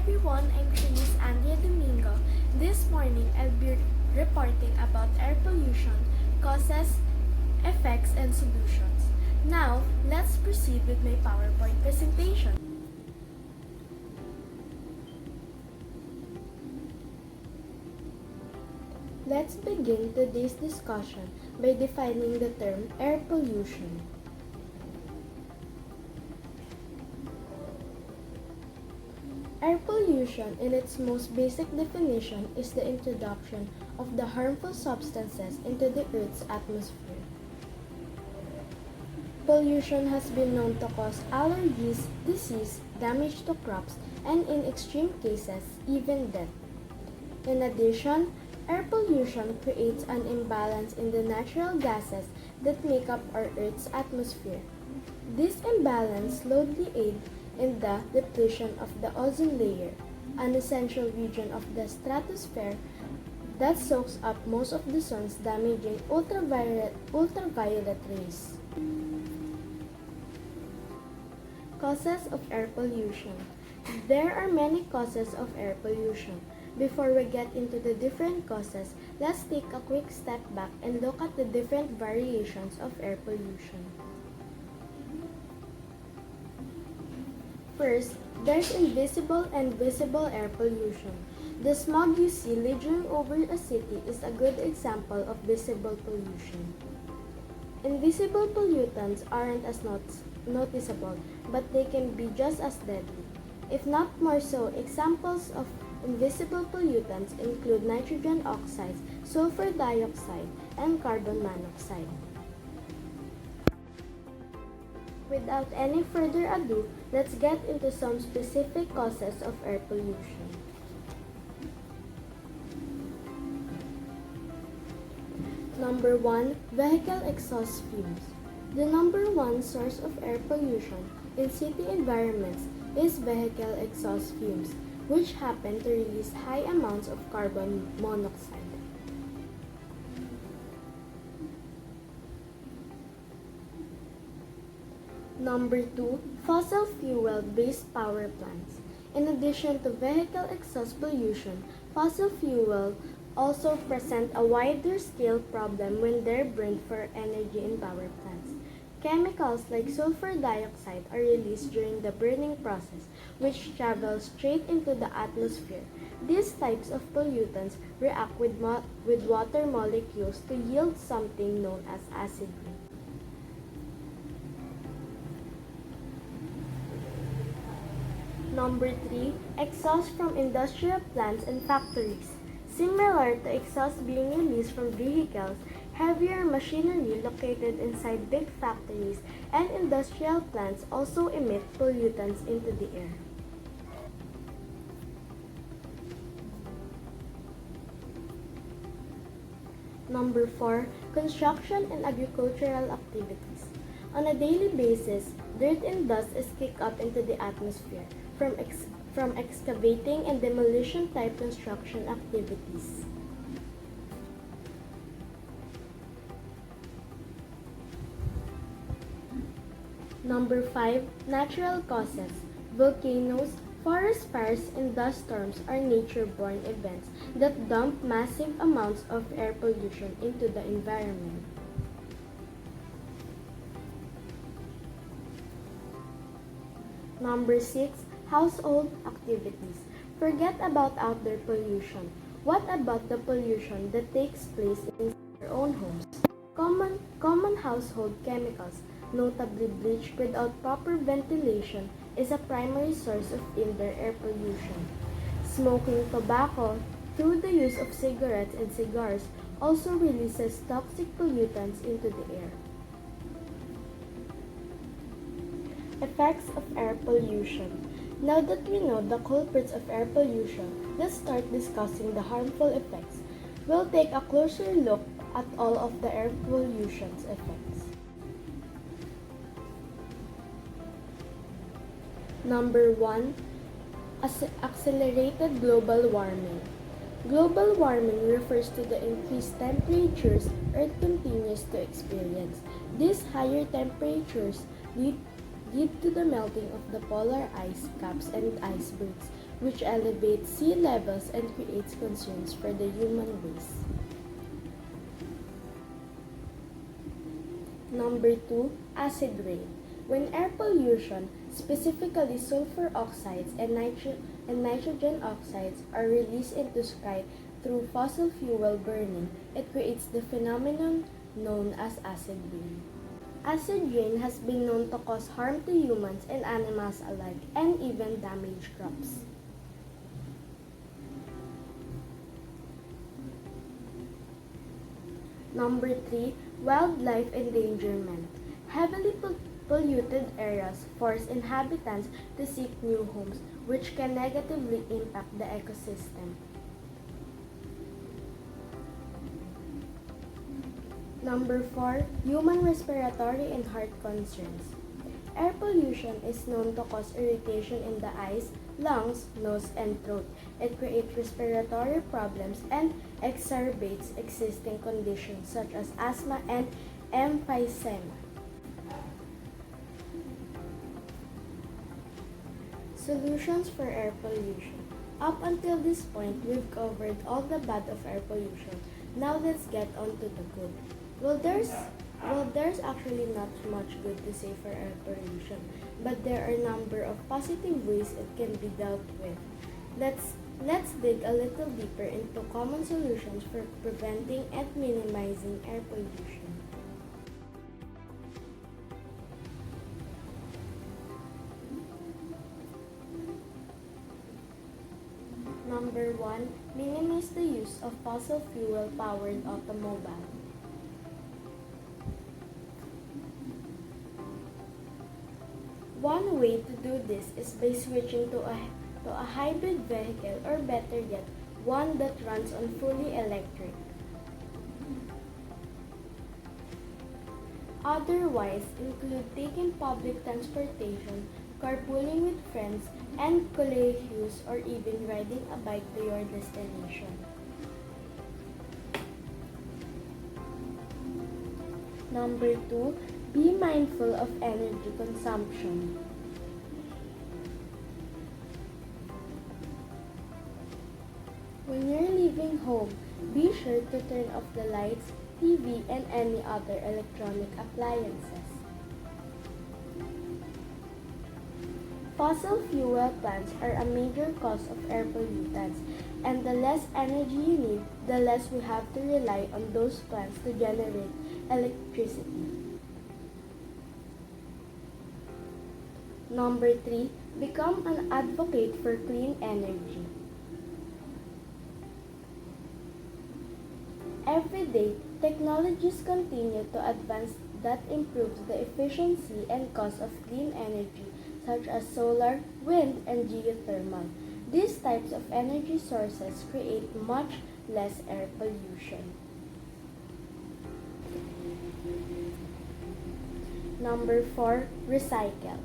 everyone, I'm Denise Andrea Domingo. This morning, I'll be reporting about air pollution, causes, effects, and solutions. Now, let's proceed with my PowerPoint presentation. Let's begin today's discussion by defining the term air pollution. Air pollution, in its most basic definition, is the introduction of the harmful substances into the Earth's atmosphere. Pollution has been known to cause allergies, disease, damage to crops, and in extreme cases, even death. In addition, air pollution creates an imbalance in the natural gases that make up our Earth's atmosphere. This imbalance slowly aids in the depletion of the ozone layer, an essential region of the stratosphere that soaks up most of the sun's damaging ultraviolet rays. Causes of air pollution. There are many causes of air pollution. Before we get into the different causes, let's take a quick step back and look at the different variations of air pollution. First, there's invisible and visible air pollution. The smog you see lingering over a city is a good example of visible pollution. Invisible pollutants aren't as noticeable, but they can be just as deadly, if not more so. Examples of invisible pollutants include nitrogen oxides, sulfur dioxide, and carbon monoxide. Without any further ado, let's get into some specific causes of air pollution. Number 1. Vehicle exhaust fumes. The number one source of air pollution in city environments is vehicle exhaust fumes, which happen to release high amounts of carbon monoxide. Number 2. Fossil fuel-based power plants. In addition to vehicle exhaust pollution, fossil fuel also present a wider scale problem when they're burned for energy in power plants. Chemicals like sulfur dioxide are released during the burning process, which travels straight into the atmosphere. These types of pollutants react with water molecules to yield something known as acid rain. Number 3. Exhaust from industrial plants and factories. Similar to exhaust being released from vehicles, heavier machinery located inside big factories and industrial plants also emit pollutants into the air. Number 4. Construction and agricultural activities. On a daily basis, dirt and dust is kicked up into the atmosphere from excavating and demolition type construction activities. Number 5. Natural causes. Volcanoes, forest fires, and dust storms are nature-borne events that dump massive amounts of air pollution into the environment. Number 6. Household activities. Forget about outdoor pollution. What about the pollution that takes place in our own homes? Common household chemicals, notably bleach without proper ventilation, is a primary source of indoor air pollution. Smoking tobacco through the use of cigarettes and cigars also releases toxic pollutants into the air. Effects of air pollution. Now that we know the culprits of air pollution, let's start discussing the harmful effects. We'll take a closer look at all of the air pollution's effects. Number 1. Accelerated global warming. Global warming refers to the increased temperatures Earth continues to experience. These higher temperatures lead to the melting of the polar ice caps and icebergs, which elevates sea levels and creates concerns for the human race. Number 2, acid rain. When air pollution, specifically sulfur oxides and nitrogen oxides, are released into sky through fossil fuel burning, it creates the phenomenon known as acid rain. Acid rain has been known to cause harm to humans and animals alike and even damage crops. Number 3, wildlife endangerment. Heavily polluted areas force inhabitants to seek new homes, which can negatively impact the ecosystem. Number 4, human respiratory and heart concerns. Air pollution is known to cause irritation in the eyes, lungs, nose, and throat. It creates respiratory problems and exacerbates existing conditions such as asthma and emphysema. Solutions for air pollution. Up until this point, we've covered all the bad of air pollution. Now let's get on to the good. There's actually not much good to say for air pollution, but there are a number of positive ways it can be dealt with. Let's dig a little deeper into common solutions for preventing and minimizing air pollution. Number 1, minimize the use of fossil fuel powered automobile. One way to do this is by switching to a hybrid vehicle, or better yet, one that runs on fully electric. Otherwise, include taking public transportation, carpooling with friends, and colegios, or even riding a bike to your destination. Number 2, be mindful of energy consumption. When you're leaving home, be sure to turn off the lights, TV, and any other electronic appliances. Fossil fuel plants are a major cause of air pollutants, and the less energy you need, the less we have to rely on those plants to generate electricity. Number 3, become an advocate for clean energy. Every day, technologies continue to advance that improves the efficiency and cost of clean energy, such as solar, wind, and geothermal. These types of energy sources create much less air pollution. Number 4, recycle.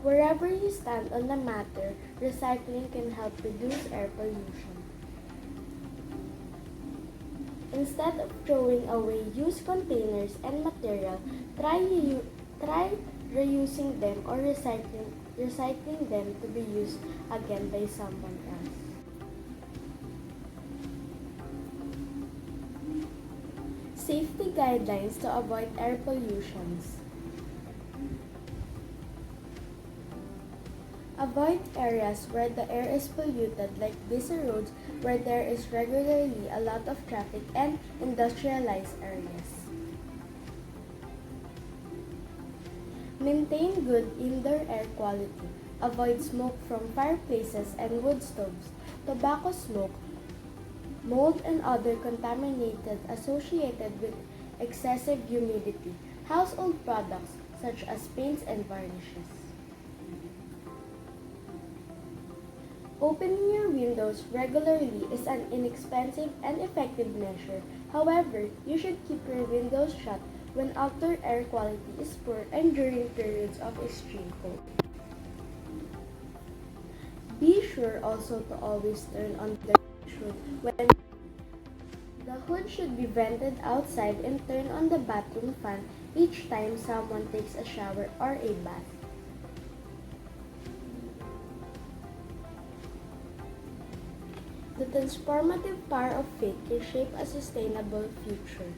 Wherever you stand on the matter, recycling can help reduce air pollution. Instead of throwing away used containers and material, try reusing them or recycling them to be used again by someone else. Safety guidelines to avoid air pollutions. Avoid areas where the air is polluted, like busy roads where there is regularly a lot of traffic, and industrialized areas. Maintain good indoor air quality. Avoid smoke from fireplaces and wood stoves, tobacco smoke, mold, and other contaminated associated with excessive humidity. Household products such as paints and varnishes. Opening your windows regularly is an inexpensive and effective measure. However, you should keep your windows shut when outdoor air quality is poor and during periods of extreme cold. Be sure also to always turn on the hood when the hood pollution should be vented outside and turn on the bathroom fan each time someone takes a shower or a bath. The transformative power of faith can shape a sustainable future.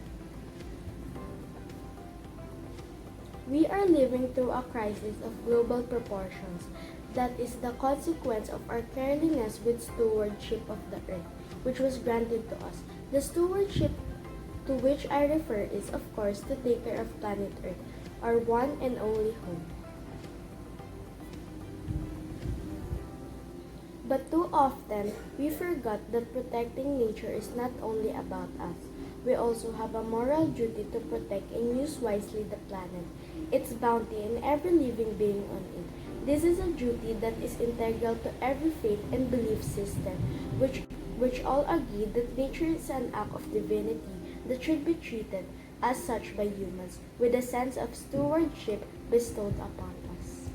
We are living through a crisis of global proportions that is the consequence of our carelessness with stewardship of the earth, which was granted to us. The stewardship to which I refer is, of course, to take care of planet Earth, our one and only home. But too often, we forgot that protecting nature is not only about us. We also have a moral duty to protect and use wisely the planet, its bounty, and every living being on it. This is a duty that is integral to every faith and belief system, which all agree that nature is an act of divinity that should be treated as such by humans with a sense of stewardship bestowed upon us.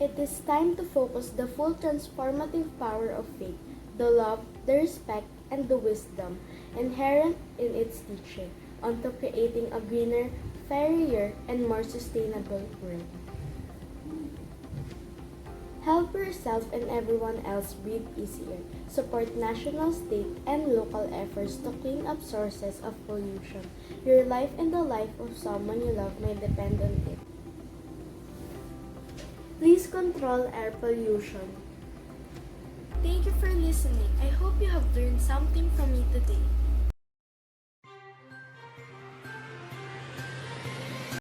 It is time to focus the full transformative power of faith, the love, the respect, and the wisdom inherent in its teaching onto creating a greener, fairer, and more sustainable world. Help yourself and everyone else breathe easier. Support national, state, and local efforts to clean up sources of pollution. Your life and the life of someone you love may depend on it. Please control air pollution. Thank you for listening. I hope you have learned something from me today.